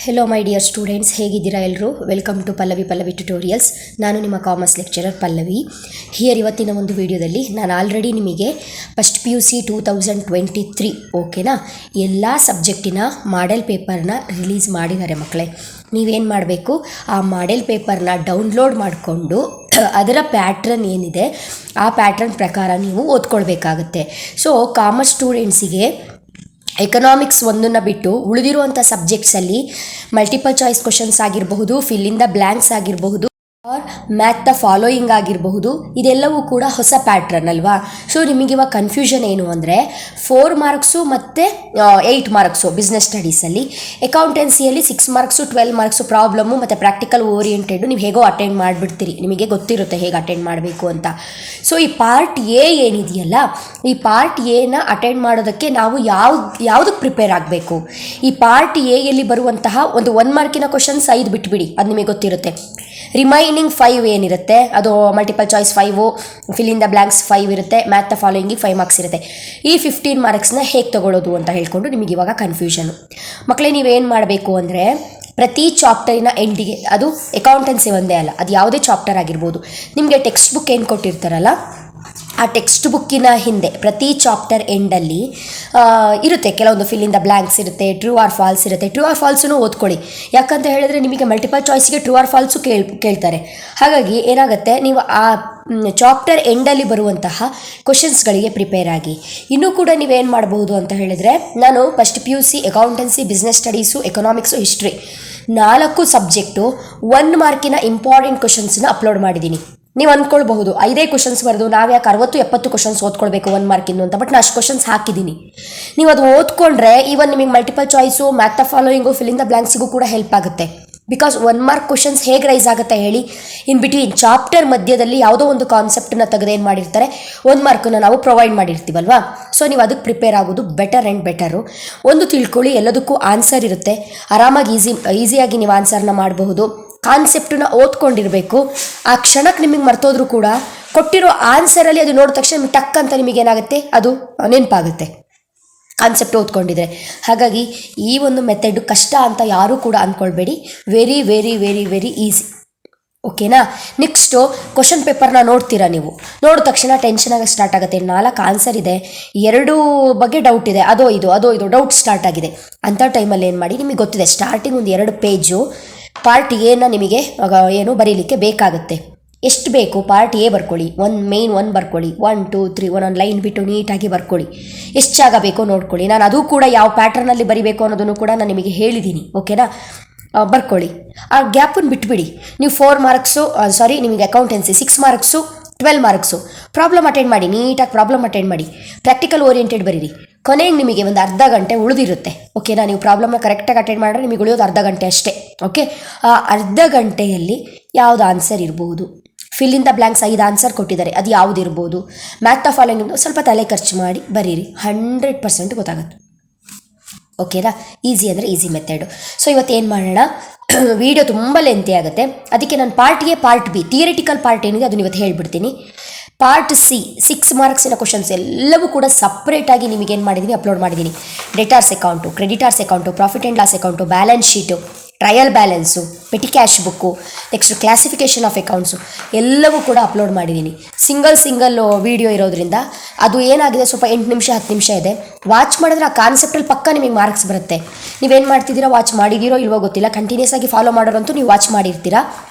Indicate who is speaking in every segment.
Speaker 1: Hello my dear students, ಹೇಗಿದ್ದೀರಾ ಎಲ್ಲರೂ? Welcome to Pallavi tutorials. ನಾನು ನಿಮ್ಮ ಕಾಮರ್ಸ್ ಲೆಕ್ಚರರ್ ಪಲ್ಲವಿ ಹಿಯರ್. ಇವತ್ತಿನ ಒಂದು ವಿಡಿಯೋದಲ್ಲಿ ನಾನು ಆಲ್ರೆಡಿ ನಿಮಗೆ ಫಸ್ಟ್ PUC 2023 ಓಕೆನಾ ಎಲ್ಲ ಸಬ್ಜೆಕ್ಟಿನ ಮಾಡೆಲ್ ಪೇಪರ್ನ ರಿಲೀಸ್ ಮಾಡಿದ್ದಾರೆ ಮಕ್ಕಳೇ. ನೀವೇನು ಮಾಡಬೇಕು, ಆ ಮಾಡೆಲ್ ಪೇಪರ್ನ ಡೌನ್ಲೋಡ್ ಮಾಡಿಕೊಂಡು ಅದರ ಪ್ಯಾಟ್ರನ್ ಏನಿದೆ ಆ ಪ್ಯಾಟ್ರನ್ ಪ್ರಕಾರ ನೀವು ಓದ್ಕೊಳ್ಬೇಕಾಗತ್ತೆ. ಸೊ ಕಾಮರ್ಸ್ ಸ್ಟೂಡೆಂಟ್ಸಿಗೆ ಎಕನಾಮಿಕ್ಸ್ ಒಂದನ್ನು ಬಿಟ್ಟು ಉಳಿದಿರುವಂಥ ಸಬ್ಜೆಕ್ಟ್ಸಲ್ಲಿ ಮಲ್ಟಿಪಲ್ ಚಾಯ್ಸ್ ಕ್ವಶನ್ಸ್ ಆಗಿರಬಹುದು, ಫಿಲ್ ಇನ್ ದ ಬ್ಲ್ಯಾಂಕ್ಸ್ ಆಗಿರಬಹುದು, ಆರ್ ಮ್ಯಾಥ್ ದ ಫಾಲೋಯಿಂಗ್ ಆಗಿರಬಹುದು, ಇದೆಲ್ಲವೂ ಕೂಡ ಹೊಸ ಪ್ಯಾಟ್ರನ್ ಅಲ್ವಾ. ಸೊ ನಿಮಗಿವಾಗ ಕನ್ಫ್ಯೂಷನ್ ಏನು ಅಂದರೆ 4 ಮಾರ್ಕ್ಸು ಮತ್ತು 8 ಮಾರ್ಕ್ಸು ಬಿಸ್ನೆಸ್ ಸ್ಟಡೀಸಲ್ಲಿ, ಅಕೌಂಟೆನ್ಸಿಯಲ್ಲಿ 6 ಮಾರ್ಕ್ಸು 12 ಮಾರ್ಕ್ಸು ಪ್ರಾಬ್ಲಮ್ಮು ಮತ್ತು ಪ್ರಾಕ್ಟಿಕಲ್ ಓರಿಯೆಂಟೆಡ್ ನೀವು ಹೇಗೋ ಅಟೆಂಡ್ ಮಾಡಿಬಿಡ್ತೀರಿ, ನಿಮಗೆ ಗೊತ್ತಿರುತ್ತೆ ಹೇಗೆ ಅಟೆಂಡ್ ಮಾಡಬೇಕು ಅಂತ. ಸೊ ಈ ಪಾರ್ಟ್ ಎ ಏನಿದೆಯಲ್ಲ, ಈ ಪಾರ್ಟ್ ಎನ ಅಟೆಂಡ್ ಮಾಡೋದಕ್ಕೆ ನಾವು ಯಾವುದಕ್ಕೆ ಪ್ರಿಪೇರ್ ಆಗಬೇಕು? ಈ ಪಾರ್ಟ್ ಎಯಲ್ಲಿ ಬರುವಂತಹ ಒಂದು 1 ಮಾರ್ಕಿನ ಕ್ವಶನ್ಸ್ 5 ಬಿಟ್ಬಿಡಿ, ಅದು ನಿಮಗೆ ಗೊತ್ತಿರುತ್ತೆ. ರಿಮೈನಿಂಗ್ 5 ಏನಿರುತ್ತೆ ಅದು multiple choice 5, fill in the blanks 5 ಇರುತ್ತೆ, ಮ್ಯಾಥ್ ದ ಫಾಲೋಯಿಂಗಿಗೆ 5 ಮಾರ್ಕ್ಸ್ ಇರುತ್ತೆ. ಈ 15 ಮಾರ್ಕ್ಸ್ನ ಹೇಗೆ ತೊಗೊಳ್ಳೋದು ಅಂತ ಹೇಳ್ಕೊಂಡು ನಿಮಗೆ ಇವಾಗ ಕನ್ಫ್ಯೂಷನು. ಮಕ್ಕಳೇ, ನೀವೇನು ಮಾಡಬೇಕು ಅಂದರೆ ಪ್ರತಿ ಚಾಪ್ಟರಿನ ಎಂಡಿಗೆ, ಅದು ಅಕೌಂಟೆನ್ಸಿ ಒಂದೇ ಅಲ್ಲ, ಅದು ಯಾವುದೇ ಚಾಪ್ಟರ್ ಆಗಿರ್ಬೋದು, ನಿಮಗೆ ಟೆಕ್ಸ್ಟ್ ಬುಕ್ ಏನು ಕೊಟ್ಟಿರ್ತಾರಲ್ಲ ಆ ಟೆಕ್ಸ್ಟ್ ಬುಕ್ಕಿನ ಹಿಂದೆ ಪ್ರತಿ ಚಾಪ್ಟರ್ ಎಂಡಲ್ಲಿ ಇರುತ್ತೆ ಕೆಲವೊಂದು ಫಿಲ್ ಇನ್ ದ ಬ್ಲ್ಯಾಂಕ್ಸ್ ಇರುತ್ತೆ, ಟ್ರೂ ಆರ್ ಫಾಲ್ಸ್ ಇರುತ್ತೆ. ಟ್ರೂ ಆರ್ ಫಾಲ್ಸನ್ನು ಓದ್ಕೊಳ್ಳಿ, ಯಾಕಂತ ಹೇಳಿದ್ರೆ ನಿಮಗೆ ಮಲ್ಟಿಪಲ್ ಚಾಯ್ಸ್ಗೆ ಟ್ರೂ ಆರ್ ಫಾಲ್ಸು ಕೇಳ್ತಾರೆ. ಹಾಗಾಗಿ ಏನಾಗುತ್ತೆ, ನೀವು ಆ ಚಾಪ್ಟರ್ ಎಂಡಲ್ಲಿ ಬರುವಂತಹ ಕ್ವಶನ್ಸ್ಗಳಿಗೆ ಪ್ರಿಪೇರ್ ಆಗಿ. ಇನ್ನೂ ಕೂಡ ನೀವೇನು ಮಾಡಬಹುದು ಅಂತ ಹೇಳಿದರೆ, ನಾನು first PUC accountancy, business studies, economics, history 4 subject 1 ಮಾರ್ಕಿನ ಇಂಪಾರ್ಟೆಂಟ್ ಕ್ವಶನ್ಸ್ನ ಅಪ್ಲೋಡ್ ಮಾಡಿದ್ದೀನಿ. ನೀವು ಅಂದ್ಕೊಳ್ಬಹುದು 5 ಕ್ವಶನ್ಸ್ ಬರೆದು ನಾವು ಯಾಕೆ 60-70 ಕ್ವಶನ್ಸ್ ಓದ್ಕೊಳ್ಬೇಕು 1 ಮಾರ್ಕಿಂದು ಅಂತ. ಬಟ್ ನಾನು ಅಷ್ಟು ಕ್ವಶನ್ಸ್ ಹಾಕಿದ್ದೀನಿ. ನೀವು ಅದು ಓದ್ಕೊಂಡ್ರೆ ಈವನ್ ನಿಮಗೆ multiple choice, match the following, fill in the ಬ್ಲ್ಯಾಂಕ್ಸಿಗೂ ಕೂಡ ಹೆಲ್ಪ್ ಆಗುತ್ತೆ. ಬಿಕಾಸ್ 1 ಮಾರ್ಕ್ ಕ್ವಶನ್ಸ್ ಹೇಗೆ ರೈಸ್ ಆಗುತ್ತೆ ಹೇಳಿ, ಇನ್ ಬಿಟ್ವೀನ್ ಚಾಪ್ಟರ್ ಮಧ್ಯದಲ್ಲಿ ಯಾವುದೋ ಒಂದು ಕಾನ್ಸೆಪ್ಟನ್ನ ತೆಗೆದು ಏನು ಮಾಡಿರ್ತಾರೆ, 1 ಮಾರ್ಕನ್ನು ನಾವು ಪ್ರೊವೈಡ್ ಮಾಡಿರ್ತೀವಲ್ವಾ. ಸೊ ನೀವು ಅದಕ್ಕೆ ಪ್ರಿಪೇರ್ ಆಗೋದು ಬೆಟರ್ ಆ್ಯಂಡ್ ಬೆಟರು. ಒಂದು ತಿಳ್ಕೊಳ್ಳಿ, ಎಲ್ಲದಕ್ಕೂ ಆನ್ಸರ್ ಇರುತ್ತೆ, ಆರಾಮಾಗಿ ಈಸಿಯಾಗಿ ನೀವು ಆನ್ಸರ್ನ ಮಾಡಬಹುದು. ಕಾನ್ಸೆಪ್ಟನ್ನ ಓದ್ಕೊಂಡಿರಬೇಕು. ಆ ಕ್ಷಣಕ್ಕೆ ನಿಮಗೆ ಮರ್ತೋದ್ರೂ ಕೂಡ ಕೊಟ್ಟಿರೋ ಆನ್ಸರಲ್ಲಿ ಅದು ನೋಡಿದ ತಕ್ಷಣ ನಿಮಗೆ ಟಕ್ ಅಂತ ನಿಮಗೇನಾಗುತ್ತೆ, ಅದು ನೆನಪಾಗುತ್ತೆ ಕಾನ್ಸೆಪ್ಟ್ ಓದ್ಕೊಂಡಿದ್ರೆ. ಹಾಗಾಗಿ ಈ ಒಂದು ಮೆಥಡ್ ಕಷ್ಟ ಅಂತ ಯಾರೂ ಕೂಡ ಅಂದ್ಕೊಳ್ಬೇಡಿ, very very very very easy. ಓಕೆನಾ? ನೆಕ್ಸ್ಟು ಕ್ವಶನ್ ಪೇಪರ್ನ ನೋಡ್ತೀರಾ, ನೀವು ನೋಡಿದ ತಕ್ಷಣ ಟೆನ್ಷನ್ ಆಗಿ ಸ್ಟಾರ್ಟ್ ಆಗುತ್ತೆ. 4 ಆನ್ಸರ್ ಇದೆ, 2 ಬಗ್ಗೆ ಡೌಟ್ ಇದೆ, ಅದೋ ಇದು ಡೌಟ್ ಸ್ಟಾರ್ಟ್ ಆಗಿದೆ. ಅಂಥ ಟೈಮಲ್ಲಿ ಏನು ಮಾಡಿ, ನಿಮಗೆ ಗೊತ್ತಿದೆ ಸ್ಟಾರ್ಟಿಂಗ್ ಒಂದು 2 ಪೇಜು ಪಾರ್ಟ್ ಎನ ನಿಮಗೆ ಏನು ಬರೀಲಿಕ್ಕೆ ಬೇಕಾಗುತ್ತೆ. ಎಷ್ಟು ಬೇಕು ಪಾರ್ಟ್ ಎ ಬರ್ಕೊಳ್ಳಿ, ಮೇನ್ 1 ಬರ್ಕೊಳ್ಳಿ, 1 2 3 ಒಂದೊಂದು ಲೈನ್ ಬಿಟ್ಟು ನೀಟಾಗಿ ಬರ್ಕೊಳ್ಳಿ. ಎಷ್ಟು ಜಾಗ ಬೇಕೋ ನೋಡ್ಕೊಳ್ಳಿ. ನಾನು ಅದು ಕೂಡ ಯಾವ ಪ್ಯಾಟ್ರನಲ್ಲಿ ಬರೀಬೇಕು ಅನ್ನೋದನ್ನು ಕೂಡ ನಾನು ನಿಮಗೆ ಹೇಳಿದ್ದೀನಿ. ಓಕೆನಾ? ಬರ್ಕೊಳ್ಳಿ. ಆ ಗ್ಯಾಪನ್ನು ಬಿಟ್ಬಿಡಿ. ನೀವು 4 ಮಾರ್ಕ್ಸು ನಿಮಗೆ accountancy 6 marks 12 marks problem attend ಮಾಡಿ, ನೀಟಾಗಿ ಪ್ರಾಬ್ಲಮ್ ಅಟೆಂಡ್ ಮಾಡಿ, ಪ್ರಾಕ್ಟಿಕಲ್ ಓರಿಯೆಂಟೆಡ್ ಬರೀರಿ. ಕೊನೆಗೆ ನಿಮಗೆ ಒಂದು ಅರ್ಧ ಗಂಟೆ ಉಳಿದಿರುತ್ತೆ. ಓಕೆನಾ? ನೀವು ಪ್ರಾಬ್ಲಮ್ನ ಕರೆಕ್ಟಾಗಿ ಅಟೆಂಡ್ ಮಾಡಿದ್ರೆ ನಿಮಗೆ ಉಳಿಯೋದು ಅರ್ಧ ಗಂಟೆ ಅಷ್ಟೇ. ಓಕೆ, ಆ ಅರ್ಧ ಗಂಟೆಯಲ್ಲಿ ಯಾವುದು ಆನ್ಸರ್ ಇರ್ಬೋದು, fill in the blanks 5 answer ಕೊಟ್ಟಿದ್ದಾರೆ, ಅದು ಯಾವುದು ಇರ್ಬೋದು, ಮ್ಯಾಥ್ ದ ಫಾಲೋಯಿಂಗ್ ಸ್ವಲ್ಪ ತಲೆ ಖರ್ಚು ಮಾಡಿ ಬರೀರಿ, 100% ಗೊತ್ತಾಗುತ್ತೆ. ಓಕೆನಾ? ಈಸಿ ಅಂದರೆ ಈಸಿ ಮೆಥಡು. ಸೊ ಇವತ್ತು ಏನು ಮಾಡೋಣ, ವಿಡಿಯೋ ತುಂಬ ಲೆಂತಿ ಆಗುತ್ತೆ, ಅದಕ್ಕೆ ನಾನು part A part B theoretical part ಏನಿದೆ ಅದನ್ನು ಇವತ್ತು ಹೇಳ್ಬಿಡ್ತೀನಿ. ಪಾರ್ಟ್ ಸಿ 6 ಮಾರ್ಕ್ಸಿನ ಕ್ವಶನ್ಸ್ ಎಲ್ಲವೂ ಕೂಡ ಸಪ್ರೇಟಾಗಿ ನಿಮಗೇನು ಮಾಡಿದ್ದೀನಿ, ಅಪ್ಲೋಡ್ ಮಾಡಿದ್ದೀನಿ. Debtors account, creditors account, profit and loss account, balance sheet, trial balance, petty cash book, next classification of accounts ಎಲ್ಲವೂ ಕೂಡ ಅಪ್ಲೋಡ್ ಮಾಡಿದ್ದೀನಿ. ಸಿಂಗಲ್ ವೀಡಿಯೋ ಇರೋದ್ರಿಂದ ಅದು ಏನಾಗಿದೆ, ಸ್ವಲ್ಪ 8 ನಿಮಿಷ 10 ನಿಮಿಷ ಇದೆ. ವಾಚ್ ಮಾಡಿದ್ರೆ ಆ ಕಾನ್ಸೆಪ್ಟಲ್ಲಿ ಪಕ್ಕ ನಿಮಗೆ ಮಾರ್ಕ್ಸ್ ಬರುತ್ತೆ. ನೀವೇನು ಮಾಡ್ತಿದ್ದೀರಾ, ವಾಚ್ ಮಾಡಿದ್ದೀರೋ ಇಲ್ವೋ ಗೊತ್ತಿಲ್ಲ, ಕಂಟಿನ್ಯೂಸ್ ಆಗಿ ಫಾಲೋ ಮಾಡೋರಂತೂ ನೀವು ವಾಚ್ ಮಾಡಿರ್ತೀರಾ.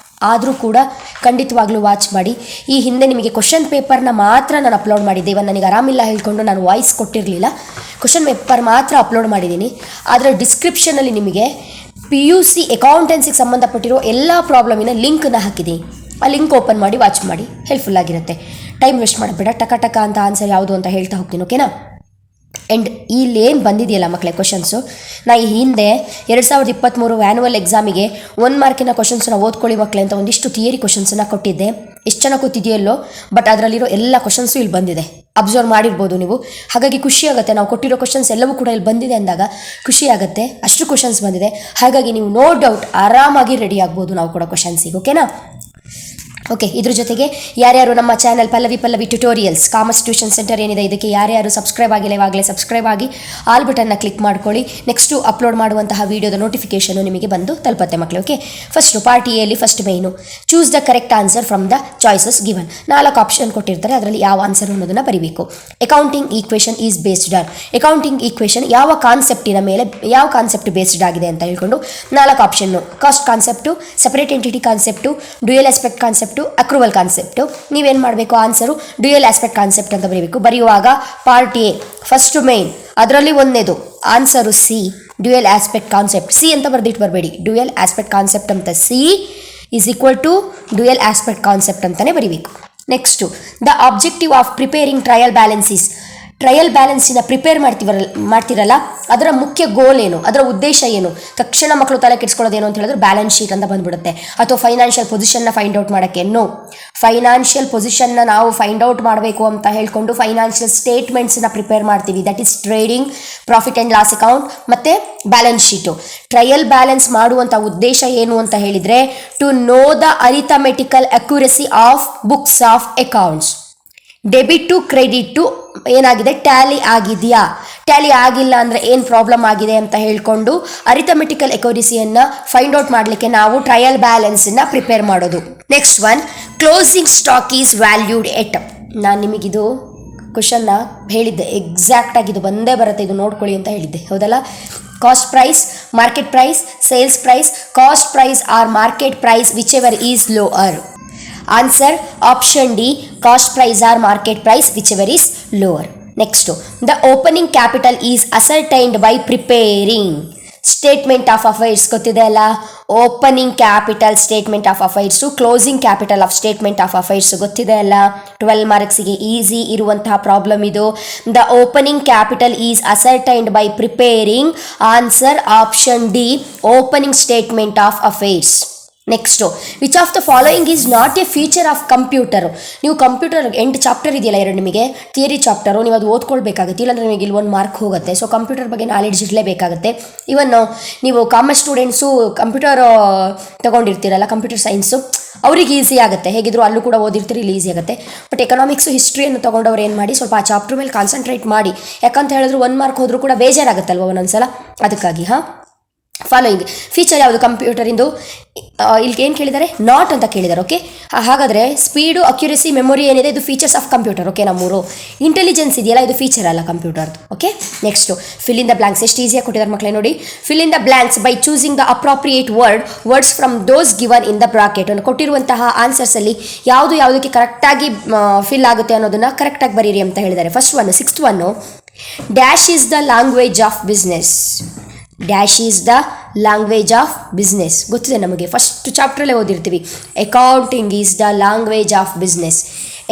Speaker 1: ಆದರೂ ಕೂಡ ಖಂಡಿತವಾಗ್ಲೂ ವಾಚ್ ಮಾಡಿ. ಈ ಹಿಂದೆ ನಿಮಗೆ ಕ್ವಶನ್ ಪೇಪರ್ನ ಮಾತ್ರ ನಾನು ಅಪ್ಲೋಡ್ ಮಾಡಿದ್ದೆ. ಇವತ್ತು ನನಗೆ ಆರಾಮಿಲ್ಲ ಹೇಳ್ಕೊಂಡು ನಾನು ವಾಯ್ಸ್ ಕೊಟ್ಟಿರಲಿಲ್ಲ, ಕ್ವಶನ್ ಪೇಪರ್ ಮಾತ್ರ ಅಪ್ಲೋಡ್ ಮಾಡಿದ್ದೀನಿ. ಅದರ ಡಿಸ್ಕ್ರಿಪ್ಷನಲ್ಲಿ ನಿಮಗೆ PUC ಅಕೌಂಟೆನ್ಸಿಗೆ ಸಂಬಂಧಪಟ್ಟಿರೋ ಎಲ್ಲ ಪ್ರಾಬ್ಲಮಿನ ಲಿಂಕನ್ನ ಹಾಕಿದ್ದೀನಿ. ಆ ಲಿಂಕ್ ಓಪನ್ ಮಾಡಿ ವಾಚ್ ಮಾಡಿ, ಹೆಲ್ಪ್ಫುಲ್ಲಾಗಿರುತ್ತೆ. ಟೈಮ್ ವೇಸ್ಟ್ ಮಾಡಬೇಡ, ಟಕ ಅಂತ ಆನ್ಸರ್ ಯಾವುದು ಅಂತ ಹೇಳ್ತಾ ಹೋಗ್ತೀನಿ. ಓಕೆನಾ? ಆ್ಯಂಡ್ ಇಲ್ಲೇನು ಬಂದಿದೆಯಲ್ಲ ಮಕ್ಕಳೇ ಕ್ವಶನ್ಸು, ನಾ ಈ ಹಿಂದೆ 2023 ಆ್ಯನ್ಯುವಲ್ ಎಕ್ಸಾಮಿಗೆ 1 ಮಾರ್ಕಿನ ಕ್ವಶನ್ಸನ್ನ ಓದ್ಕೊಳ್ಳಿ ಮಕ್ಕಳೇ ಅಂತ ಒಂದಿಷ್ಟು ಥಿಯರಿ ಕ್ವಶನ್ಸನ್ನು ಕೊಟ್ಟಿದ್ದೆ. ಎಷ್ಟು ಚೆನ್ನಾಗಿ ಕೂತಿದೆಯಲ್ಲೋ, ಬಟ್ ಅದರಲ್ಲಿರೋ ಎಲ್ಲ ಕ್ವಶನ್ಸು ಇಲ್ಲಿ ಬಂದಿದೆ, ಅಬ್ಸರ್ವ್ ಮಾಡಿರ್ಬೋದು ನೀವು. ಹಾಗಾಗಿ ಖುಷಿ ಆಗುತ್ತೆ, ನಾವು ಕೊಟ್ಟಿರೋ ಕ್ವಶನ್ಸ್ ಎಲ್ಲವೂ ಕೂಡ ಇಲ್ಲಿ ಬಂದಿದೆ ಅಂದಾಗ ಖುಷಿ ಆಗುತ್ತೆ. ಅಷ್ಟು ಕ್ವಶನ್ಸ್ ಬಂದಿದೆ, ಹಾಗಾಗಿ ನೀವು ನೋ ಡೌಟ್ ಆರಾಮಾಗಿ ರೆಡಿ ಆಗ್ಬೋದು ನಾವು ಕೊಡೋ ಕ್ವಶನ್ಸಿಗೆ. ಓಕೆನಾ? ಓಕೆ, ಇದ್ರ ಜೊತೆಗೆ ಯಾರ್ಯಾರು ನಮ್ಮ channel Pallavi tutorials commerce tuition centre ಏನಿದೆ ಇದಕ್ಕೆ ಯಾರ್ಯಾರು ಸಬ್ಸ್ಕ್ರೈಬ್ ಆಗಿಲ್ಲ ಇವಾಗಲೇ ಸಬ್ಸ್ಕ್ರೈಬ್ ಆಗಿ ಆಲ್ ಬಟನ್ನ ಕ್ಲಿಕ್ ಮಾಡ್ಕೊಳ್ಳಿ. ನೆಕ್ಸ್ಟು ಅಪ್ಲೋಡ್ ಮಾಡುವಂತಹ ವೀಡಿಯೋದ ನೋಟಿಫಿಕೇಶನು ನಿಮಗೆ ಬಂದು ತಲುಪತ್ತೆ ಮಕ್ಕಳು. ಓಕೆ, ಫಸ್ಟು ಪಾರ್ಟ್ ಎಲ್ಲಿ first main choose the correct answer from the choices given. 4 option ಕೊಟ್ಟಿರ್ತಾರೆ, ಅದರಲ್ಲಿ ಯಾವ ಆನ್ಸರ್ ಅನ್ನೋದನ್ನು ಬರೀಬೇಕು. Accounting equation is based on, accounting equation ಯಾವ ಕಾನ್ಸೆಪ್ಟಿನ ಮೇಲೆ ಯಾವ ಕಾನ್ಸೆಪ್ಟ್ ಬೇಸ್ಡ್ ಆಗಿದೆ ಅಂತ ಹೇಳ್ಕೊಂಡು 4 option. Cost concept, separate entity concept, dual aspect concept, accrual concept. ನೀವೇನು ಮಾಡಬೇಕು, ಆನ್ಸರು ಡ್ಯೂಯಲ್ ಆಸ್ಪೆಕ್ಟ್ ಕಾನ್ಸೆಪ್ಟ್ ಅಂತ ಬರೀಬೇಕು. ಬರೆಯುವಾಗ ಪಾರ್ಟ್ ಎ ಫಸ್ಟ್ ಮೇನ್, ಅದರಲ್ಲಿ ಒಂದೇದು answer C dual aspect concept. C ಅಂತ ಬರೆದಿಟ್ಟು ಬರಬೇಡಿ, ಡ್ಯೂಯಲ್ ಆಸ್ಪೆಕ್ಟ್ ಕಾನ್ಸೆಪ್ಟ್ ಅಂತ C is equal to dual aspect concept ಅಂತಲೇ ಬರೀಬೇಕು. Next the objective of preparing trial balances. Trial ಬ್ಯಾಲೆನ್ಸಿನ ಪ್ರಿಪೇರ್ ಮಾಡ್ತಿರಲ್ಲ ಅದರ ಮುಖ್ಯ ಗೋಲ್ ಏನು, ಅದರ ಉದ್ದೇಶ ಏನು. ತಕ್ಷಣ ಮಕ್ಕಳು ತಲೆ ಕೆಡಿಸ್ಕೊಳ್ಳೋದೇನು ಅಂತ ಹೇಳಿದ್ರೆ ಬ್ಯಾಲೆನ್ಸ್ ಶೀಟ್ ಅಂತ ಬಂದ್ಬಿಡುತ್ತೆ. ಅಥವಾ ಫೈನಾನ್ಷಿಯಲ್ ಪೊಸಿಷನ್ನ ಫೈಂಡ್ ಔಟ್ ಮಾಡೋಕ್ಕೆ. ನೋ, ಫೈನಾನ್ಷಿಯಲ್ ಪೊಸಿಷನ್ನ ನಾವು ಫೈಂಡ್ ಔಟ್ ಮಾಡಬೇಕು ಅಂತ ಹೇಳ್ಕೊಂಡು ಫೈನಾನ್ಷಿಯಲ್ ಸ್ಟೇಟ್ಮೆಂಟ್ಸನ್ನ ಪ್ರಿಪೇರ್ ಮಾಡ್ತೀವಿ. That is trading, profit and loss account ಮತ್ತು ಬ್ಯಾಲೆನ್ಸ್ ಶೀಟು. ಟ್ರಯಲ್ ಬ್ಯಾಲೆನ್ಸ್ ಮಾಡುವಂಥ ಉದ್ದೇಶ ಏನು ಅಂತ ಹೇಳಿದರೆ to know the arithmetical accuracy of books of accounts. Debit to credit to ಏನಾಗಿದೆ, ಟ್ಯಾಲಿ ಆಗಿದೆಯಾ, ಟ್ಯಾಲಿ ಆಗಿಲ್ಲ ಅಂದರೆ ಏನು ಪ್ರಾಬ್ಲಮ್ ಆಗಿದೆ ಅಂತ ಹೇಳ್ಕೊಂಡು ಅರಿಥಮೆಟಿಕಲ್ ಅಕ್ಯುರಸಿಯನ್ನು ಫೈಂಡ್ ಔಟ್ ಮಾಡಲಿಕ್ಕೆ ನಾವು ಟ್ರಯಲ್ ಬ್ಯಾಲೆನ್ಸನ್ನು ಪ್ರಿಪೇರ್ ಮಾಡೋದು. Next one, closing stock is valued at. ನಾನು ನಿಮಗಿದು ಕ್ವಶನ್ನ ಹೇಳಿದ್ದೆ, ಎಕ್ಸಾಕ್ಟಾಗಿ ಇದು ಬಂದೇ ಬರುತ್ತೆ, ಇದು ನೋಡ್ಕೊಳ್ಳಿ ಅಂತ ಹೇಳಿದ್ದೆ, ಹೌದಲ್ಲ. Cost price, market price, sales price, cost price or market price whichever is lower. Answer option D, cost price or market price whichever is lower. Next, the opening capital is ascertained by preparing statement of affairs. ಗೊತ್ತಿದೆ ಅಲ್ಲ, opening capital statement of affairs, closing capital of statement of affairs ಗೊತ್ತಿದೆ ಅಲ್ಲ. 12 ಮಾರ್ಕ್ಸಿಗೆ easy ಇರುವಂತಹ problem ಇದು. The opening capital is ascertained by preparing. Answer option D, opening statement of affairs. Next, which of the following is not a feature of computer. ನೀವು computer 8 chapter ಇದೆಯಲ್ಲ, 2 ನಿಮಗೆ theory chapter, ನೀವು ಅದು ಓದ್ಕೊಳ್ಬೇಕಾಗುತ್ತೆ, ಇಲ್ಲಾಂದರೆ ನಿಮಗೆ ಇಲ್ಲಿ 1 ಮಾರ್ಕ್ ಹೋಗುತ್ತೆ. ಸೊ ಕಂಪ್ಯೂಟರ್ ಬಗ್ಗೆ ನಾಲೆಡ್ಜ್ ಇರಲೇಬೇಕಾಗುತ್ತೆ. ಇವನ್ ನೀವು ಕಾಮರ್ಸ್ ಸ್ಟೂಡೆಂಟ್ಸು ಕಂಪ್ಯೂಟರ್ ತೊಗೊಂಡಿರ್ತೀರಲ್ಲ, ಕಂಪ್ಯೂಟರ್ ಸೈನ್ಸು, ಅವ್ರಿಗೆ ಈಸಿ ಆಗುತ್ತೆ. ಹೇಗಿದ್ರು ಅಲ್ಲೂ ಕೂಡ ಓದಿರ್ತೀರಿ, ಇಲ್ಲಿ ಈಸಿ ಆಗುತ್ತೆ. ಬಟ್ ಎಕನಾಮಿಕ್ಸು ಹಿಸ್ಟ್ರಿಯನ್ನು ತೊಗೊಂಡವ್ರು ಏನು ಮಾಡಿ, ಸ್ವಲ್ಪ ಆ ಚಾಪ್ಟರ್ ಮೇಲೆ ಕಾನ್ಸಂಟ್ರೇಟ್ ಮಾಡಿ. ಯಾಕಂತ ಹೇಳಿದ್ರು 1 ಮಾರ್ಕ್ ಹೋದರೂ ಕೂಡ ಬೇಜಾರಾಗುತ್ತಲ್ವ ಒಂದೊಂದ್ಸಲ, ಅದಕ್ಕಾಗಿ. ಫಾಲೋಯಿಂಗ್ ಫೀಚರ್ ಯಾವುದು ಕಂಪ್ಯೂಟರಿಂದು, ಇಲ್ಲಿ ಏನು ಕೇಳಿದ್ದಾರೆ, ನಾಟ್ ಅಂತ ಕೇಳಿದ್ದಾರೆ. ಓಕೆ, ಹಾಗಾದರೆ ಸ್ಪೀಡು, ಅಕ್ಯುರಸಿ, ಮೆಮೊರಿ ಏನಿದೆ ಇದು ಫೀಚರ್ಸ್ ಆಫ್ ಕಂಪ್ಯೂಟರ್. ಓಕೆ, ನಮ್ಮೂರು ಇಂಟೆಲಿಜೆನ್ಸ್ ಇದೆಯಲ್ಲ ಇದು ಫೀಚರ್ ಅಲ್ಲ ಕಂಪ್ಯೂಟರ್ದು. Okay, next fill in the blanks. ಎಷ್ಟು ಈಸಿಯಾಗಿ ಕೊಟ್ಟಿದ್ದಾರೆ ಮಕ್ಕಳೇ ನೋಡಿ. Fill in the blanks by choosing the appropriate words from those given in the bracket. ಕೊಟ್ಟಿರುವಂತಹ ಆನ್ಸರ್ಸಲ್ಲಿ ಯಾವುದಕ್ಕೆ ಕರೆಕ್ಟಾಗಿ ಫಿಲ್ ಆಗುತ್ತೆ ಅನ್ನೋದನ್ನು ಕರೆಕ್ಟಾಗಿ ಬರೀರಿ ಅಂತ ಹೇಳಿದ್ದಾರೆ. First one, 6th one, dash is the language of business. Dash is the language of business ಗೊತ್ತಿದೆ ನಮಗೆ, ಫಸ್ಟ್ ಚಾಪ್ಟ್ರಲ್ಲೇ ಓದಿರ್ತೀವಿ. Accounting is the language of business.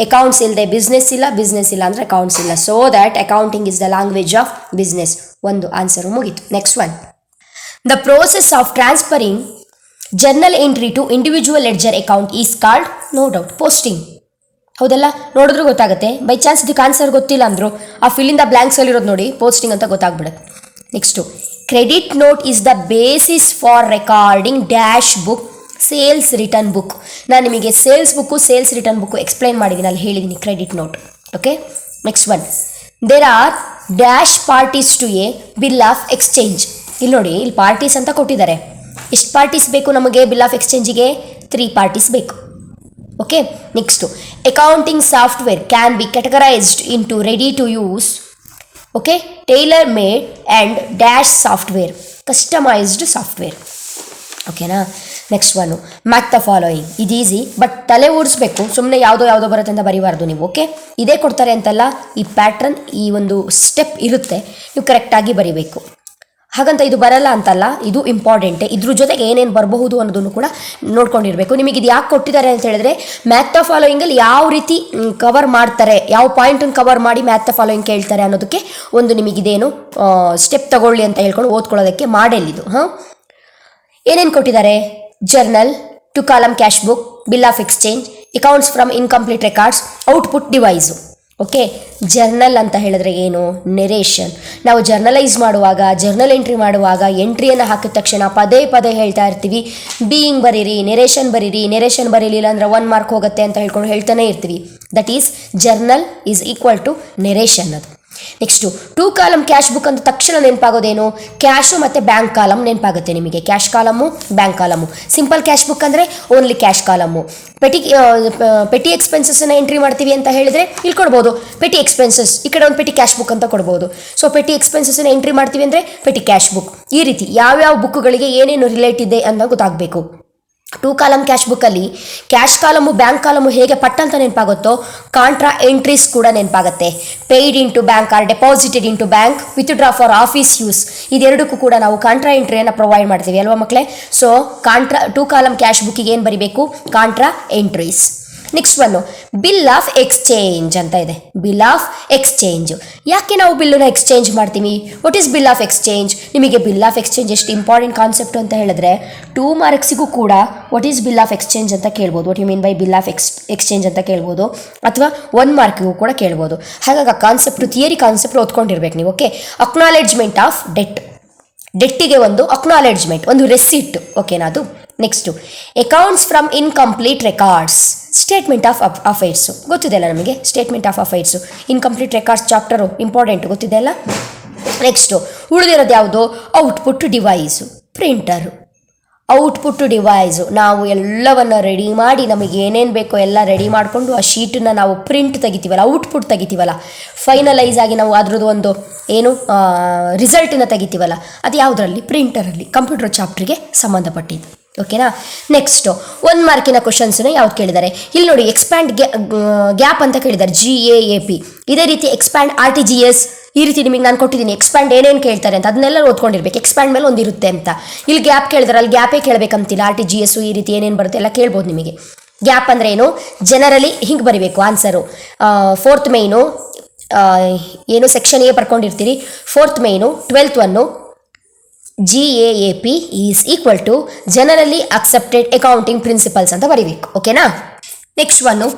Speaker 1: Accounts ಇಲ್ಲದೆ ಬಿಸ್ನೆಸ್ ಇಲ್ಲ, ಬಿಸ್ನೆಸ್ ಇಲ್ಲ ಅಂದರೆ ಅಕೌಂಟ್ಸ್ ಇಲ್ಲ. So that accounting is the language of business. ಒಂದು ಆನ್ಸರು ಮುಗೀತು. Next one, the process of transferring journal entry to individual ledger account is called, no doubt, posting. ಹೌದಲ್ಲ, ನೋಡಿದ್ರು ಗೊತ್ತಾಗುತ್ತೆ. ಬೈ ಚಾನ್ಸ್ ಇದಕ್ಕೆ ಆನ್ಸರ್ ಗೊತ್ತಿಲ್ಲ ಅಂದರು ಆ ಫಿಲ್ ಇನ್ ದ ಬ್ಲಾಂಕ್ಸಲ್ಲಿ ಇರೋದು ನೋಡಿ, ಪೋಸ್ಟಿಂಗ್ ಅಂತ ಗೊತ್ತಾಗ್ಬಿಡುತ್ತೆ. Next, credit note is the basis for recording dash book sales return book. ನಾನು ನಿಮಗೆ sales book, sales return book explain ಮಾಡಿದ್ದೀನಿ, ಅಲ್ಲಿ ಹೇಳಿದ್ದೀನಿ credit note. Okay, next one, there are dash parties to a bill of exchange. ಇಲ್ಲಿ ನೋಡಿ, ಇಲ್ಲಿ parties ಅಂತ ಕೊಟ್ಟಿದ್ದಾರೆ. ಎಷ್ಟು ಪಾರ್ಟೀಸ್ ಬೇಕು ನಮಗೆ ಬಿಲ್ ಆಫ್ ಎಕ್ಸ್ಚೇಂಜಿಗೆ? 3 ಪಾರ್ಟೀಸ್ ಬೇಕು. Okay, next, accounting software can be categorised in to ready to use. Okay, tailor made and dash software, customised software. ಓಕೆನಾ. Next one, match the following. ಇದು ಈಸಿ, ಬಟ್ ತಲೆ ಓಡಿಸ್ಬೇಕು, ಸುಮ್ಮನೆ ಯಾವುದೋ ಬರುತ್ತೆ ಅಂತ ಬರೀಬಾರ್ದು ನೀವು. ಓಕೆ, ಇದೇ ಕೊಡ್ತಾರೆ ಅಂತಲ್ಲ, ಈ ಪ್ಯಾಟ್ರನ್, ಈ ಒಂದು ಸ್ಟೆಪ್ ಇರುತ್ತೆ, ನೀವು ಕರೆಕ್ಟಾಗಿ ಬರೀಬೇಕು. ಹಾಗಂತ ಇದು ಬರಲ್ಲ ಅಂತಲ್ಲ, ಇದು ಇಂಪಾರ್ಟೆಂಟೇ. ಇದ್ರ ಜೊತೆಗೆ ಏನೇನು ಬರಬಹುದು ಅನ್ನೋದನ್ನು ಕೂಡ ನೋಡ್ಕೊಂಡಿರಬೇಕು. ನಿಮಗೆ ಇದು ಯಾಕೆ ಕೊಟ್ಟಿದ್ದಾರೆ ಅಂತ ಹೇಳಿದ್ರೆ, ಮ್ಯಾಥ್ ದ ಫಾಲೋಯಿಂಗಲ್ಲಿ ಯಾವ ರೀತಿ ಕವರ್ ಮಾಡ್ತಾರೆ, ಯಾವ ಪಾಯಿಂಟನ್ನು ಕವರ್ ಮಾಡಿ ಮ್ಯಾಥ್ ದ ಫಾಲೋಯಿಂಗ್ ಕೇಳ್ತಾರೆ ಅನ್ನೋದಕ್ಕೆ ಒಂದು ನಿಮಗಿದೇನು ಸ್ಟೆಪ್ ತಗೊಳ್ಳಿ ಅಂತ ಹೇಳ್ಕೊಂಡು ಓದ್ಕೊಳ್ಳೋದಕ್ಕೆ ಮಾಡೆಲ್ ಇದು. ಏನೇನು ಕೊಟ್ಟಿದ್ದಾರೆ? Journal, 2 column cash book, bill of exchange, accounts from incomplete records, output device. Okay. Journal ಅಂತ ಹೇಳಿದ್ರೆ ಏನು? ನೆರೇಷನ್. ನಾವು ಜರ್ನಲೈಸ್ ಮಾಡುವಾಗ, ಜರ್ನಲ್ ಎಂಟ್ರಿ ಮಾಡುವಾಗ ಎಂಟ್ರಿಯನ್ನು ಹಾಕಿದ ತಕ್ಷಣ ಪದೇ ಪದೇ ಹೇಳ್ತಾ ಇರ್ತೀವಿ, ಬೀಯಿಂಗ್ ಬರೀರಿ, ನೆರೇಷನ್ ಬರೀರಿ, ನೆರೇಷನ್ ಬರೀಲಿಲ್ಲ ಅಂದರೆ 1 ಮಾರ್ಕ್ ಹೋಗುತ್ತೆ ಅಂತ ಹೇಳ್ಕೊಂಡು ಹೇಳ್ತಾನೆ ಇರ್ತೀವಿ. That is journal is equal to narration. ಅದು ನೆಕ್ಸ್ಟು 2 ಕಾಲಮ್ ಕ್ಯಾಶ್ ಬುಕ್ ಅಂತ ತಕ್ಷಣ ನೆನಪಾಗೋದೇನು? ಕ್ಯಾಶು ಮತ್ತು ಬ್ಯಾಂಕ್ ಕಾಲಮ್ ನೆನಪಾಗುತ್ತೆ ನಿಮಗೆ. Cash column, bank column. Simple cash book ಅಂದರೆ ಓನ್ಲಿ ಕ್ಯಾಶ್ ಕಾಲಮು. ಪೆಟಿ ಎಕ್ಸ್ಪೆನ್ಸಸ್ಸನ್ನು ಎಂಟ್ರಿ ಮಾಡ್ತೀವಿ ಅಂತ ಹೇಳಿದರೆ ಇಲ್ಲಿ ಕೊಡ್ಬೋದು ಪೆಟಿ ಎಕ್ಸ್ಪೆನ್ಸಸ್, ಈ ಕಡೆ ಒಂದು ಪೆಟಿ ಕ್ಯಾಶ್ ಬುಕ್ ಅಂತ ಕೊಡ್ಬೋದು. ಸೊ ಪೆಟಿ ಎಕ್ಸ್ಪೆನ್ಸಸ್ಸನ್ನು ಎಂಟ್ರಿ ಮಾಡ್ತೀವಿ ಅಂದರೆ ಪೆಟಿ ಕ್ಯಾಶ್ ಬುಕ್. ಈ ರೀತಿ ಯಾವ್ಯಾವ ಬುಕ್ಗಳಿಗೆ ಏನೇನು ರಿಲೇಟ್ ಇದೆ ಅನ್ನೋ ಗೊತ್ತಾಗಬೇಕು. 2 ಕಾಲಮ್ ಕ್ಯಾಶ್ ಬುಕ್ಕಲ್ಲಿ ಕ್ಯಾಶ್ ಕಾಲಮು, ಬ್ಯಾಂಕ್ ಕಾಲಮು ಹೇಗೆ ಪಟ್ ಅಂತ ನೆನಪಾಗುತ್ತೋ ಕಾಂಟ್ರಾ ಎಂಟ್ರೀಸ್ ಕೂಡ ನೆನಪಾಗುತ್ತೆ. Paid into bank or deposited into bank, withdraw for office use, ಇದೆರಡಕ್ಕೂ ಕೂಡ ನಾವು ಕಾಂಟ್ರಾ ಎಂಟ್ರಿಯನ್ನು ಪ್ರೊವೈಡ್ ಮಾಡ್ತೀವಿ ಅಲ್ವಾ ಮಕ್ಕಳೇ. ಸೊ 2 ಕಾಲಮ್ ಕ್ಯಾಶ್ ಬುಕ್ಕಿಗೆ ಏನು ಬರೀಬೇಕು? Contra entries. Next one bill of exchange ಅಂತ ಇದೆ. Bill of exchange. ಯಾಕೆ ನಾವು ಬಿಲ್ಲನ್ನು ಎಕ್ಸ್ಚೇಂಜ್ ಮಾಡ್ತೀವಿ? What is bill of exchange? ನಿಮಗೆ ಬಿಲ್ ಆಫ್ ಎಕ್ಸ್ಚೇಂಜ್ ಎಷ್ಟು ಇಂಪಾರ್ಟೆಂಟ್ ಕಾನ್ಸೆಪ್ಟ್ ಅಂತ ಹೇಳಿದ್ರೆ 2 ಮಾರ್ಕ್ಸಿಗೂ ಕೂಡ what is bill of exchange ಅಂತ ಕೇಳ್ಬೋದು. What you mean by bill of exchange ಅಂತ ಕೇಳ್ಬೋದು, ಅಥವಾ 1 ಮಾರ್ಕಿಗೂ ಕೂಡ ಕೇಳ್ಬೋದು. ಹಾಗಾಗಿ ಆ ಕಾನ್ಸೆಪ್ಟ್, ಥಿಯರಿ ಕಾನ್ಸೆಪ್ಟ್ ಓದ್ಕೊಂಡಿರ್ಬೇಕು ನೀವು. ಓಕೆ. Acknowledgement of debt. ಡೆಟ್ಟಿಗೆ ಒಂದು ಅಕ್ನಾಲೆಡ್ಜ್ಮೆಂಟ್, ಒಂದು ರೆಸಿಟ್. ಓಕೆನಾ ಅದು? Next accounts from incomplete records. Statement of affairs ಗೊತ್ತಿದೆ ಅಲ್ಲ ನಮಗೆ. Statement of affairs, incomplete records chapter important, ಗೊತ್ತಿದೆ ಅಲ್ಲ. ನೆಕ್ಸ್ಟು ಉಳಿದಿರೋದು ಯಾವುದು? Output device, printer. Output device ನಾವು ಎಲ್ಲವನ್ನು ರೆಡಿ ಮಾಡಿ, ನಮಗೆ ಏನೇನು ಬೇಕೋ ಎಲ್ಲ ರೆಡಿ ಮಾಡಿಕೊಂಡು ಆ ಶೀಟನ್ನು ನಾವು ಪ್ರಿಂಟ್ ತೆಗಿತೀವಲ್ಲ, ಔಟ್ಪುಟ್ ತೆಗಿತೀವಲ್ಲ, ಫೈನಲೈಸ್ ಆಗಿ ನಾವು ಅದ್ರದ್ದು ಒಂದು ಏನು ರಿಸಲ್ಟನ್ನು ತೆಗಿತೀವಲ್ಲ, ಅದು ಯಾವುದರಲ್ಲಿ? ಪ್ರಿಂಟರಲ್ಲಿ. ಕಂಪ್ಯೂಟರ್ ಚಾಪ್ಟ್ರಿಗೆ ಸಂಬಂಧಪಟ್ಟಿದ್ದು. ಓಕೆನಾ. ನೆಕ್ಸ್ಟು 1 ಮಾರ್ಕಿನ ಕ್ವಶನ್ಸನ್ನ ಯಾವ್ದು ಕೇಳಿದ್ದಾರೆ ಇಲ್ಲಿ ನೋಡಿ. ಎಕ್ಸ್ಪ್ಯಾಂಡ್ ಗ್ಯಾಪ್ ಅಂತ ಕೇಳಿದ್ದಾರೆ, GAAP. ಇದೇ ರೀತಿ ಎಕ್ಸ್ಪ್ಯಾಂಡ್ RTGS, ಈ ರೀತಿ ನಿಮಗೆ ನಾನು ಕೊಟ್ಟಿದ್ದೀನಿ. ಎಕ್ಸ್ಪ್ಯಾಂಡ್ ಏನೇನು ಕೇಳ್ತಾರೆ ಅಂತ ಅದನ್ನೆಲ್ಲ ಓದ್ಕೊಂಡಿರ್ಬೇಕು. ಎಕ್ಸ್ಪ್ಯಾಂಡ್ ಮೇಲೆ ಒಂದಿರುತ್ತೆ ಅಂತ. ಇಲ್ಲಿ ಗ್ಯಾಪ್ ಕೇಳಿದಾರೆ, ಅಲ್ಲಿ ಗ್ಯಾಪೇ ಕೇಳಬೇಕಂತಿಲ್ಲ. RTGS ಈ ರೀತಿ ಏನೇನು ಬರುತ್ತೆ ಎಲ್ಲ ಕೇಳ್ಬೋದು ನಿಮಗೆ. ಗ್ಯಾಪ್ ಅಂದರೆ ಏನು? ಜನರಲಿ ಹಿಂಗೆ ಬರೀಬೇಕು ಆನ್ಸರು. 4th ಮೇಯ್ನು ಏನು ಸೆಕ್ಷನ್ A ಬರ್ಕೊಂಡಿರ್ತೀರಿ. 4th main 12th one GAAP is equal to generally accepted accounting principles ಅಂತ ಬರೀಬೇಕು. ಓಕೆನಾ. Next one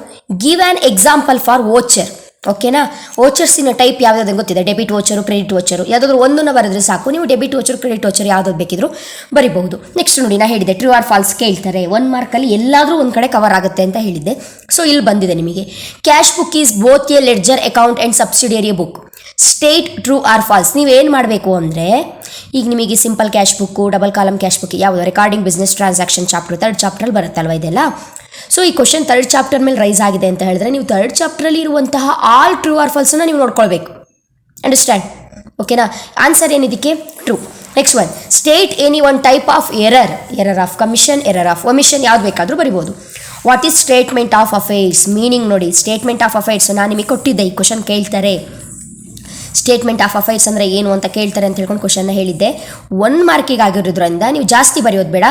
Speaker 1: give an example for voucher. ಓಕೆನಾ. ವೋಚರ್ಸಿನ ಟೈಪ್ ಯಾವ್ದಾದ್ರು ಗೊತ್ತಿದೆ? Debit voucher, credit voucher. ಯಾವುದಾದ್ರು ಒಂದನ್ನು ಬರೆದ್ರೆ ಸಾಕು. ನೀವು ಡೆಬಿಟ್ ವೋಚರ್, ಕ್ರೆಡಿಟ್ ವೋಚರ್ ಯಾವ್ದು ಬೇಕಿದ್ರು ಬರಿಬಹುದು. ನೆಕ್ಸ್ಟ್ ನೋಡಿ, ನಾ ಹೇಳಿದೆ ಟ್ರೂ ಆರ್ ಫಾಲ್ಸ್ ಕೇಳ್ತಾರೆ. 1 ಮಾರ್ಕಲ್ಲಿ ಎಲ್ಲಾದರೂ ಒಂದು ಕಡೆ ಕವರ್ ಆಗುತ್ತೆ ಅಂತ ಹೇಳಿದ್ದೆ. ಸೊ ಇಲ್ಲಿ ಬಂದಿದೆ ನಿಮಗೆ. Cash book is both a ledger account and subsidiary book. State true or false. ನೀವೇನು ಮಾಡಬೇಕು ಅಂದರೆ, ಈಗ ನಿಮಗೆ simple cash book, double column cash book ಯಾವುದು? Recording business transaction chapter 3rd ಚಾಪ್ಟ್ರಲ್ಲಿ ಬರುತ್ತಲ್ವ ಇದೆಲ್ಲ. ಸೊ ಈ ಕ್ವಶನ್ 3rd ಚಾಪ್ಟರ್ ಮೇಲೆ ರೈಸ್ ಆಗಿದೆ ಅಂತ ಹೇಳಿದ್ರೆ ನೀವು 3rd ಚಾಪ್ಟ್ರಲ್ಲಿ ಇರುವಂತಹ ಆಲ್ ಟ್ರೂ ಆರ್ ಫಾಲ್ಸನ್ನು ನೀವು ನೋಡ್ಕೊಳ್ಬೇಕು. ಅಂಡರ್ಸ್ಟ್ಯಾಂಡ್? ಓಕೆನಾ. ಆನ್ಸರ್ ಏನಿದಕ್ಕೆ? True. Next one state any one type of error of commission, error of omission, ಯಾವ್ದು ಬೇಕಾದರೂ ಬರಿಬೋದು. What is statement of affairs? Meaning ನೋಡಿ. ಸ್ಟೇಟ್ಮೆಂಟ್ ಆಫ್ ಅಫೈರ್ಸ್ ನಾನು ನಿಮಗೆ ಕೊಟ್ಟಿದ್ದೆ, ಈ ಕ್ವಶನ್ ಕೇಳ್ತಾರೆ. ಸ್ಟೇಟ್ಮೆಂಟ್ ಆಫ್ ಅಫೈರ್ಸ್ ಅಂದರೆ ಏನು ಅಂತ ಕೇಳ್ತಾರೆ ಅಂತ ಹೇಳ್ಕೊಂಡು ಕ್ವಶನ್ನ ಹೇಳಿದ್ದೆ. 1 ಮಾರ್ಕಿಗೆ ಆಗಿರೋದ್ರಿಂದ ನೀವು ಜಾಸ್ತಿ ಬರೆಯೋದು ಬೇಡ.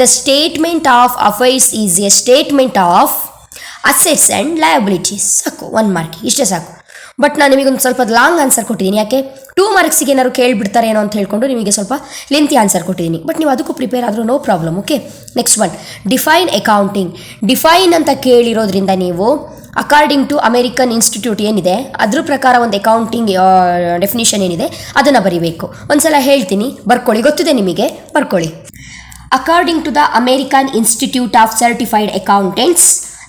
Speaker 1: The statement of affairs is A statement of assets and liabilities. ಸಾಕು, 1 ಮಾರ್ಕ್, ಇಷ್ಟೇ ಸಾಕು. ಬಟ್ ನಾನು ನಿಮಗೊಂದು ಸ್ವಲ್ಪ ಲಾಂಗ್ ಆನ್ಸರ್ ಕೊಟ್ಟಿದ್ದೀನಿ. ಯಾಕೆ? 2 ಮಾರ್ಕ್ಸಿಗೆ ಏನಾದ್ರು ಕೇಳಿಬಿಡ್ತಾರೆ ಏನೋ ಅಂತ ಹೇಳ್ಕೊಂಡು ನಿಮಗೆ ಸ್ವಲ್ಪ ಲೆಂತಿ ಆನ್ಸರ್ ಕೊಟ್ಟಿದ್ದೀನಿ. ಬಟ್ ನೀವು ಅದಕ್ಕೂ ಪ್ರಿಪೇರ್ ಆದರೂ no problem. Okay. Next one define accounting. Define ಅಂತ ಕೇಳಿರೋದ್ರಿಂದ ನೀವು ಅಕಾರ್ಡಿಂಗ್ ಟು ಅಮೇರಿಕನ್ ಇನ್ಸ್ಟಿಟ್ಯೂಟ್ ಏನಿದೆ ಅದ್ರ ಪ್ರಕಾರ ಒಂದು ಅಕೌಂಟಿಂಗ್ ಡೆಫಿನಿಷನ್ ಏನಿದೆ ಅದನ್ನು ಬರೀಬೇಕು. ಒಂದ್ಸಲ ಹೇಳ್ತೀನಿ, ಬರ್ಕೊಳ್ಳಿ. ಗೊತ್ತಿದೆ ನಿಮಗೆ, ಬರ್ಕೊಳ್ಳಿ. According to the American Institute of Certified Accountants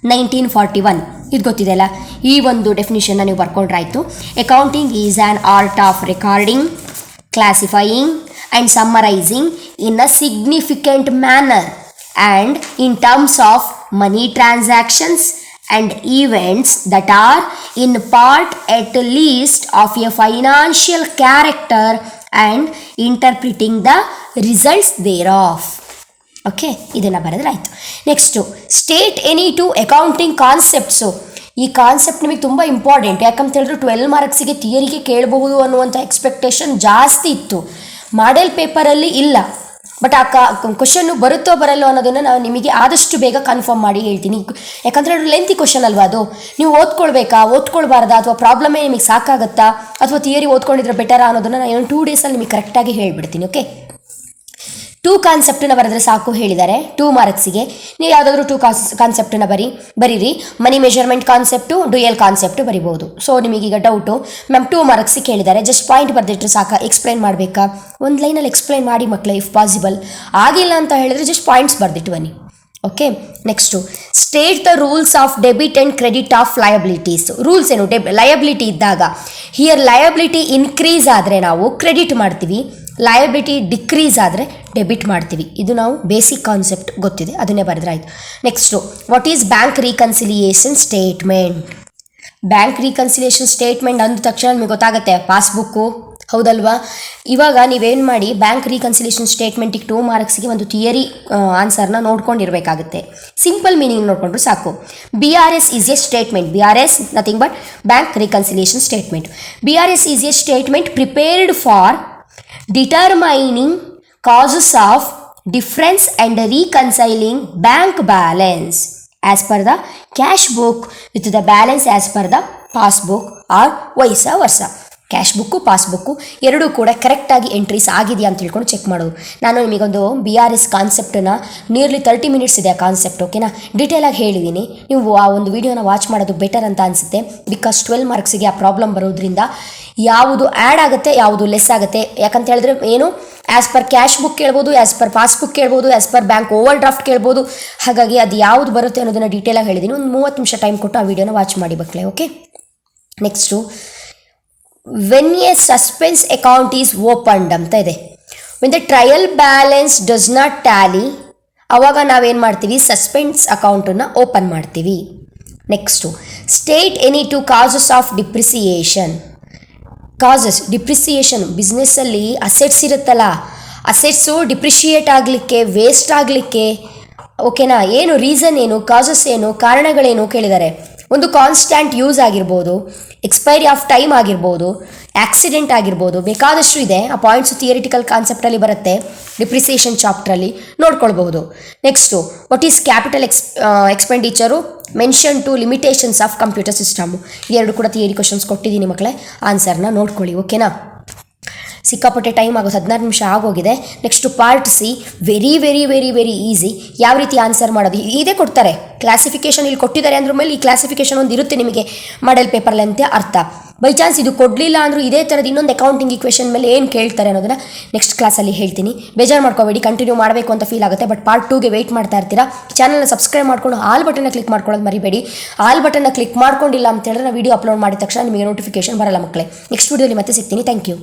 Speaker 1: 1941. ಇದು ಗೊತ್ತಿದೆ ಅಲ್ಲ, ಈ ಒಂದು ಡೆಫಿನಿಷನ್ನ ನೀವು ಬರ್ಕೊಂಡ್ರಾಯ್ತು. Accounting is an art of recording, classifying and summarising in a significant manner and in terms of money transactions and events that are in part at least of a financial character and interpreting the results thereof. Okay, ಇದನ್ನು ಬರೆದ್ರೆ ಆಯಿತು. Next state any 2 accounting concepts. ಈ concept ನಿಮಗೆ ತುಂಬ important. ಯಾಕಂತ ಹೇಳಿದ್ರೆ 12 ಮಾರ್ಕ್ಸಿಗೆ ಥಿಯರಿಗೆ ಕೇಳಬಹುದು ಅನ್ನುವಂಥ ಎಕ್ಸ್ಪೆಕ್ಟೇಷನ್ ಜಾಸ್ತಿ ಇತ್ತು. ಮಾಡೆಲ್ ಪೇಪರಲ್ಲಿ ಇಲ್ಲ. ಬಟ್ ಆ ಕ್ವಶನ್ನು ಬರುತ್ತೋ ಬರಲ್ಲೋ ಅನ್ನೋದನ್ನು ನಾನು ನಿಮಗೆ ಆದಷ್ಟು ಬೇಗ ಕನ್ಫರ್ಮ್ ಮಾಡಿ ಹೇಳ್ತೀನಿ. ಯಾಕಂದರೆ ಲೆಂತಿ ಕ್ವಶನ್ ಅಲ್ವಾ ಅದು. ನೀವು ಓದ್ಕೊಳ್ಬೇಕಾ, ಓದ್ಕೊಳ್ಬಾರ್ದಾ, ಅಥವಾ ಪ್ರಾಬ್ಲಮೇ ನಿಮಗೆ ಸಾಕಾಗುತ್ತಾ, ಅಥವಾ ಥಿಯರಿ ಓದ್ಕೊಂಡಿದ್ರೆ ಬೆಟರಾ ಅನ್ನೋದನ್ನು ನಾನು 2 ಡೇಸಲ್ಲಿ ನಿಮಗೆ ಕರೆಕ್ಟಾಗಿ ಹೇಳ್ಬಿಡ್ತೀನಿ. ಓಕೆ. 2 ಕಾನ್ಸೆಪ್ಟನ್ನ ಬರೆದ್ರೆ ಸಾಕು ಹೇಳಿದ್ದಾರೆ 2 ಮಾರ್ಕ್ಸಿಗೆ. ನೀವು ಯಾವುದಾದ್ರೂ 2 ಕಾನ್ಸೆಪ್ಟನ್ನ ಬರೀರಿ. ಮನಿ ಮೆಜರ್ಮೆಂಟ್ ಕಾನ್ಸೆಪ್ಟು, ಡ್ಯುಯಲ್ ಕಾನ್ಸೆಪ್ಟು ಬರಿಬೋದು. ಸೊ ನಿಮಗೀಗ ಡೌಟು, ಮ್ಯಾಮ್ 2 ಮಾರ್ಕ್ಸಿಗೆ ಕೇಳಿದ್ದಾರೆ, ಜಸ್ಟ್ ಪಾಯಿಂಟ್ ಬರೆದಿಟ್ರೆ ಸಾಕು, ಎಕ್ಸ್ಪ್ಲೈನ್ ಮಾಡಬೇಕಾ? ಒಂದು ಲೈನಲ್ಲಿ ಎಕ್ಸ್ಪ್ಲೈನ್ ಮಾಡಿ ಮಕ್ಕಳೇ ಇಫ್ ಪಾಸಿಬಲ್. ಆಗಿಲ್ಲ ಅಂತ ಹೇಳಿದ್ರೆ ಜಸ್ಟ್ ಪಾಯಿಂಟ್ಸ್ ಬರೆದಿಟ್ಟು ಬನ್ನಿ. Okay, next state the rules of debit and credit of liabilities. Rules ಏನು? ಲಯಬಿಲಿಟಿ ಇದ್ದಾಗ ಹಿಯರ್ ಲಯಬಿಲಿಟಿ ಇನ್ಕ್ರೀಸ್ ಆದರೆ ನಾವು ಕ್ರೆಡಿಟ್ ಮಾಡ್ತೀವಿ, ಲಯಬಿಲಿಟಿ ಡಿಕ್ರೀಸ್ ಆದರೆ ಡೆಬಿಟ್ ಮಾಡ್ತೀವಿ. ಇದು ನಾವು ಬೇಸಿಕ್ ಕಾನ್ಸೆಪ್ಟ್ ಗೊತ್ತಿದೆ, ಅದನ್ನೇ ಬರೆದ್ರೆ ಆಯಿತು. Next what is bank reconciliation statement? Bank reconciliation statement ಅಂದ ತಕ್ಷಣ ನಿಮಗೆ ಗೊತ್ತಾಗುತ್ತೆ ಪಾಸ್ಬುಕ್ಕು, ಹೌದಲ್ವಾ? ಇವಾಗ ನೀವೇನು ಮಾಡಿ, ಬ್ಯಾಂಕ್ ರೀಕನ್ಸಿಲಿಯೇಷನ್ ಸ್ಟೇಟ್ಮೆಂಟಿಗೆ 2 ಮಾರ್ಕ್ಸಿಗೆ ಒಂದು ಥಿಯರಿ ಆನ್ಸರ್ನ ನೋಡ್ಕೊಂಡಿರಬೇಕಾಗುತ್ತೆ. ಸಿಂಪಲ್ ಮೀನಿಂಗ್ ನೋಡಿಕೊಂಡ್ರು ಸಾಕು. BRS is A statement. BRS nothing but bank reconciliation statement. BRS is A statement prepared for determining causes of difference and reconciling bank balance as per the cash book with the balance as per the passbook or vice versa. Cash book passbook ಎರಡೂ ಕೂಡ ಕರೆಕ್ಟಾಗಿ entries ಆಗಿದೆಯಾ ಅಂತ ತಿಳ್ಕೊಂಡು check ಮಾಡೋದು. ನಾನು ನಿಮಗೊಂದು BRS ಕಾನ್ಸೆಪ್ಟನ್ನು nearly 30 minutes ಇದೆ ಆ ಕಾನ್ಸೆಪ್ಟ್, ಓಕೆನಾ? ಡೀಟೇಲಾಗಿ ಹೇಳಿದ್ದೀನಿ. ನೀವು ಆ ಒಂದು ವಿಡಿಯೋನ ವಾಚ್ ಮಾಡೋದು ಬೆಟರ್ ಅಂತ ಅನಿಸುತ್ತೆ. ಬಿಕಾಸ್ 12 ಮಾರ್ಕ್ಸಿಗೆ ಆ ಪ್ರಾಬ್ಲಮ್ ಬರೋದ್ರಿಂದ ಯಾವುದು ಆ್ಯಡ್ ಆಗುತ್ತೆ, ಯಾವುದು ಲೆಸ್ ಆಗುತ್ತೆ. ಯಾಕಂತ ಹೇಳಿದ್ರೆ ಏನು, ಆ್ಯಸ್ ಪರ್ ಕ್ಯಾಶ್ ಬುಕ್ ಕೇಳ್ಬೋದು, ಆ್ಯಸ್ ಪರ್ ಪಾಸ್ಬುಕ್ ಕೇಳ್ಬೋದು, as per bank over draft ಕೇಳ್ಬೋದು. ಹಾಗಾಗಿ ಅದು ಯಾವುದು ಬರುತ್ತೆ ಅನ್ನೋದನ್ನು ಡೀಟೇಲಾಗಿ ಹೇಳಿದ್ದೀನಿ. ಒಂದು 30 ನಿಮಿಷ ಟೈಮ್ ಕೊಟ್ಟು ಆ ವಿಡಿಯೋನ ವಾಚ್ ಮಾಡಿ ಮಕ್ಕಳೇ, okay? Next when a suspense account is opened ಅಂತ ಇದೆ. when the trial balance does not tally, ಆವಾಗ ನಾವೇನು ಮಾಡ್ತೀವಿ, ಸಸ್ಪೆನ್ಸ್ ಅಕೌಂಟನ್ನು ಓಪನ್ ಮಾಡ್ತೀವಿ. Next state any 2 causes of depreciation. Causes depreciation, ಬಿಸ್ನೆಸ್ಸಲ್ಲಿ ಅಸೆಟ್ಸ್ ಇರುತ್ತಲ್ಲ, ಅಸೆಟ್ಸು ಡಿಪ್ರಿಷಿಯೇಟ್ ಆಗಲಿಕ್ಕೆ, ವೇಸ್ಟ್ ಆಗಲಿಕ್ಕೆ, ಓಕೆನಾ? ಏನು ರೀಸನ್ ಏನು, ಕಾಸಸ್ ಏನು, ಕಾರಣಗಳೇನು ಕೇಳಿದ್ದಾರೆ. ಒಂದು ಕಾನ್ಸ್ಟ್ಯಾಂಟ್ ಯೂಸ್ ಆಗಿರ್ಬೋದು, ಎಕ್ಸ್ಪೈರಿ ಆಫ್ ಟೈಮ್ ಆಗಿರ್ಬೋದು, ಆಕ್ಸಿಡೆಂಟ್ ಆಗಿರ್ಬೋದು, ಬೇಕಾದಷ್ಟು ಇದೆ. ಆ ಪಾಯಿಂಟ್ಸು ಥಿಯರಿಟಿಕಲ್ ಕಾನ್ಸೆಪ್ಟಲ್ಲಿ ಬರುತ್ತೆ, ಡಿಪ್ರಿಸಿಯೇಷನ್ ಚಾಪ್ಟ್ರಲ್ಲಿ ನೋಡ್ಕೊಳ್ಬಹುದು. Next what is capital expenditure mention two limitations of computer system. ಎರಡು ಕೂಡ ಥಿಯರಿ ಕ್ವಶನ್ಸ್ ಕೊಟ್ಟಿದ್ದೀನಿ ಮಕ್ಕಳೇ, ಆನ್ಸರ್ನ ನೋಡ್ಕೊಳ್ಳಿ, ಓಕೆನಾ? ಸಿಕ್ಕಾಪಟ್ಟೆ ಟೈಮ್ ಆಗೋದು, 16 ನಿಮಿಷ ಆಗೋಗಿದೆ. Next part C, very very very very easy. ಯಾವ ರೀತಿ ಆನ್ಸರ್ ಮಾಡೋದು ಇದೇ ಕೊಡ್ತಾರೆ, ಕ್ಲಾಸಿಫಿಕೇಷನ್ ಇಲ್ಲಿ ಕೊಟ್ಟಿದ್ದಾರೆ ಅಂದ್ರ ಮೇಲೆ ಈ ಕ್ಲಾಸಿಫಿಕೇಷನ್ ಒಂದು ಇರುತ್ತೆ ನಿಮಗೆ ಮಾಡೆಲ್ ಪೇಪರ್ಲಿ ಅಂತ ಅರ್ಥ. ಬೈ ಚಾನ್ಸ್ ಇದು ಕೊಡಲಿಲ್ಲ ಅಂದರೂ ಇದೇ ಥರದ್ದು ಇನ್ನೊಂದು ಅಕೌಂಟಿಂಗ್ ಇಕ್ವೇಷನ್ ಮೇಲೆ ಏನು ಕೇಳ್ತಾರೆ ಅನ್ನೋದನ್ನು ನೆಕ್ಸ್ಟ್ ಕ್ಲಾಸಲ್ಲಿ ಹೇಳ್ತೀನಿ. ಬೇಜಾರು ಮಾಡ್ಕೋಬೇಡಿ, ಕಂಟಿನ್ಯೂ ಮಾಡಬೇಕು ಅಂತ ಫೀಲ್ ಆಗುತ್ತೆ. ಬಟ್ ಪಾರ್ಟ್ 2ಗೆ ವೆಯ್ಟ್ ಮಾಡ್ತಾ ಇರ್ತೀರಾ. ಚಾನಲ್ನ ಸಬ್ಸ್ಕ್ರೈಬ್ ಮಾಡ್ಕೊಂಡು ಆಲ್ ಬಟನ್ನ ಕ್ಲಿಕ್ ಮಾಡ್ಕೊಳ್ಳೋದು ಮರಿಬೇಡಿ. ಆಲ್ ಬಟನ್ನ ಕ್ಲಿಕ್ ಮಾಡ್ಕೊಂಡಿಲ್ಲ ಅಂತ ಹೇಳಿದ್ರೆ ನಾನು ವೀಡಿಯೋ ಅಪ್ಲೋಡ್ ಮಾಡಿದ ತಕ್ಷಣ ನಿಮಗೆ ನೋಟಿಫಿಕೇಶನ್ ಬರಲ್ಲ ಮಕ್ಕಳೇ. ನೆಕ್ಸ್ಟ್ ವೀಡಿಯೋಲಿ ಮತ್ತೆ ಸಿಗ್ತೀನಿ. Thank you.